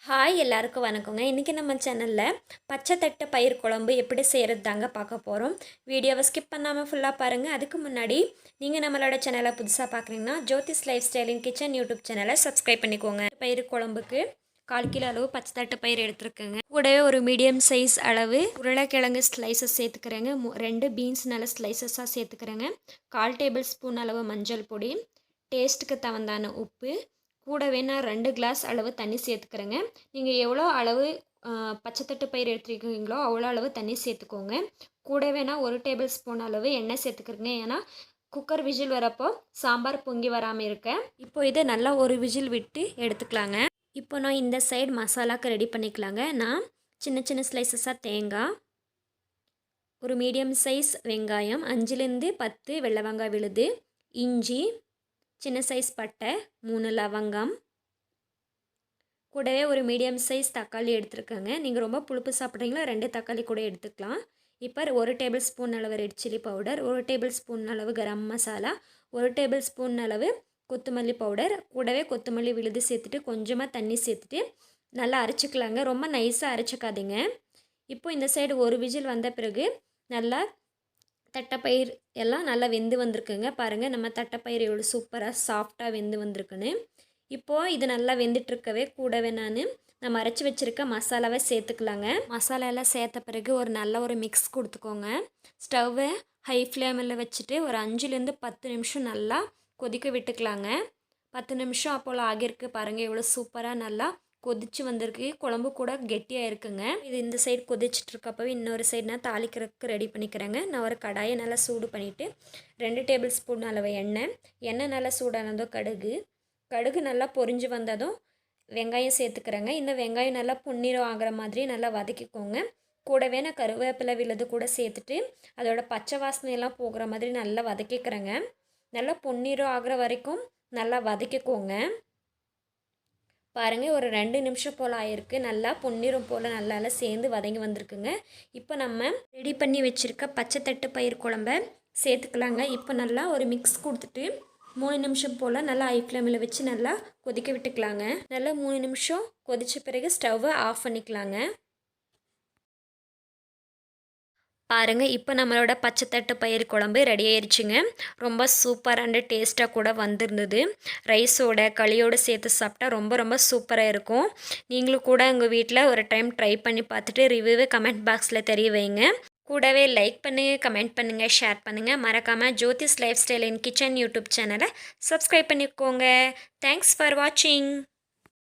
Hi எல்லாருக்கும் வணக்கங்க. இன்றைக்கி நம்ம சேனலில் பச்சை தட்டை பயிர் குழம்பு எப்படி செய்கிறது தாங்க பார்க்க போகிறோம். வீடியோவை ஸ்கிப் பண்ணாமல் ஃபுல்லாக பாருங்கள். அதுக்கு முன்னாடி நீங்கள் நம்மளோட சேனலை புதுசாக பார்க்குறீங்கன்னா ஜோதிஸ் லைஃப் ஸ்டைல் இன் கிச்சன் யூடியூப் சேனலை சப்ஸ்கிரைப் பண்ணிக்கோங்க. பயிர் குழம்புக்கு 1/4 கிலோ அளவு பச்சை தட்டை பயிர் எடுத்துருக்கேங்க. கூடவே ஒரு மீடியம் சைஸ் அளவு உருளைக்கிழங்கு ஸ்லைசஸ் சேர்த்துக்கிறேங்க. 2 பீன்ஸ் நல்ல ஸ்லைசஸாக சேர்த்துக்கிறேங்க. 1/4 டேபிள் ஸ்பூன் அளவு மஞ்சள் பொடி, டேஸ்ட்டுக்கு தகுந்தான உப்பு, கூடவே நான் 2 கிளாஸ் அளவு தண்ணி சேர்த்துக்கிறேங்க. நீங்கள் எவ்வளோ அளவு பச்சை தட்டு பயிர் எடுத்துருக்கீங்களோ அவ்வளோ அளவு தண்ணி சேர்த்துக்கோங்க. கூடவே நான் 1 டேபிள் ஸ்பூன் அளவு எண்ணெய் சேர்த்துக்கிறேங்க. ஏன்னா குக்கர் விசில் வரப்போ சாம்பார் பொங்கி வராமல் இருக்க. இப்போ இதை நல்லா ஒரு விசில் விட்டு எடுத்துக்கலாங்க. இப்போ நான் இந்த சைடு மசாலாவுக்கு ரெடி பண்ணிக்கலாங்க. நான் சின்ன சின்ன ஸ்லைசஸாக தேங்காய், ஒரு மீடியம் சைஸ் வெங்காயம், 5லேருந்து 10 வெள்ளை வெங்காயம் விழுது, இஞ்சி, சின்ன சைஸ் பட்டை, 3 லவங்கம், கூடவே ஒரு மீடியம் சைஸ் தக்காளி எடுத்துருக்கேங்க. நீங்கள் ரொம்ப புளிப்பு சாப்பிட்றீங்களா 2 தக்காளி கூட எடுத்துக்கலாம். இப்போ 1 டேபிள் ஸ்பூன் அளவு red chilli powder, 1 table spoon அளவு கரம் மசாலா, 1 டேபிள் ஸ்பூன் அளவு கொத்தமல்லி பவுடர், கூடவே கொத்தமல்லி விழுது சேர்த்துட்டு கொஞ்சமாக தண்ணி சேர்த்துட்டு நல்லா அரைச்சிக்கலாங்க. ரொம்ப நைஸாக அரைச்சிக்காதீங்க. இப்போ இந்த சைடு ஒரு விசில் வந்த பிறகு நல்லா தட்டைப்பயிர் எல்லாம் நல்லா வெந்து வந்திருக்குங்க. பாருங்கள் நம்ம தட்டைப்பயிர் எவ்வளோ சூப்பராக சாஃப்டாக வெந்து வந்திருக்குன்னு. இப்போது இது நல்லா வெந்துட்டுருக்கவே கூடவே நம்ம அரைச்சி வச்சுருக்க மசாலாவை சேர்த்துக்கலாங்க. மசாலாலாம் சேர்த்த பிறகு நல்ல ஒரு மிக்ஸ் கொடுத்துக்கோங்க. ஸ்டவ்வை ஹை ஃப்ளேமில் வச்சுட்டு ஒரு 5லேருந்து 10 நிமிஷம் நல்லா கொதிக்க விட்டுக்கலாங்க. 10 நிமிஷம் அப்போல ஆகியிருக்கு. பாருங்கள் எவ்வளோ சூப்பராக நல்லா கொதிச்சு வந்திருக்கு. குழம்பு கூட கெட்டியாக இருக்குங்க. இது இந்த சைடு கொதிச்சிட்ருக்கப்பவே இன்னொரு சைடு நான் தாளிக்கிறதுக்கு ரெடி பண்ணிக்கிறேங்க. நான் ஒரு கடாயை நல்லா சூடு பண்ணிவிட்டு 2 டேபிள் ஸ்பூன் அளவு எண்ணெய் நல்லா சூடானதோ கடுகு நல்லா பொரிஞ்சு வந்ததும் வெங்காயம் சேர்த்துக்கிறேங்க. இந்த வெங்காயம் நல்லா பொன்னிறம் ஆகிற மாதிரி நல்லா வதக்கிக்கோங்க. கூடவே நான் கருவேப்பிலை விழுது கூட சேர்த்துட்டு அதோட பச்சை வாசனையெல்லாம் போகிற மாதிரி நல்லா வதக்கிக்கிறேங்க. நல்லா பொன்னிறம் ஆகிற வரைக்கும் நல்லா வதக்கிக்கோங்க. பாருங்கள் ஒரு 2 நிமிஷம் போல் ஆயிருக்கு. நல்லா பொன்னிறம் போல் நல்லா சேர்ந்து வதங்கி வந்திருக்குங்க. இப்போ நம்ம ரெடி பண்ணி வச்சுருக்க பச்சை தட்டு பயிர் குழம்ப சேர்த்துக்கலாங்க. இப்போ நல்லா ஒரு மிக்ஸ் கொடுத்துட்டு 3 நிமிஷம் போல் நல்லா ஹை ஃப்ளேமில் வச்சு நல்லா கொதிக்க விட்டுக்கலாங்க. நல்லா 3 நிமிஷம் கொதித்த பிறகு ஸ்டவ்வை ஆஃப் பண்ணிக்கலாங்க. பாருங்கள் இப்போ நம்மளோட பச்சை தட்டு பயிர் குழம்பு ரெடி ஆயிடுச்சுங்க. ரொம்ப சூப்பரான டேஸ்ட்டாக கூட வந்திருந்தது. ரைஸோட களியோடு சேர்த்து சாப்பிட்டா ரொம்ப ரொம்ப சூப்பராக இருக்கும். நீங்களும் கூட உங்கள் வீட்டில் ஒரு டைம் ட்ரை பண்ணி பார்த்துட்டு ரிவ்யூவை கமெண்ட் பாக்ஸில் தெரிய வைங்க. கூடவே லைக் பண்ணுங்கள், கமெண்ட் பண்ணுங்கள், ஷேர் பண்ணுங்கள். மறக்காமல் ஜோதிஸ் லைஃப் ஸ்டைல் இன் கிச்சன் யூடியூப் சேனலை சப்ஸ்கிரைப் பண்ணிக்கோங்க. தேங்க்ஸ் ஃபார் வாட்சிங்.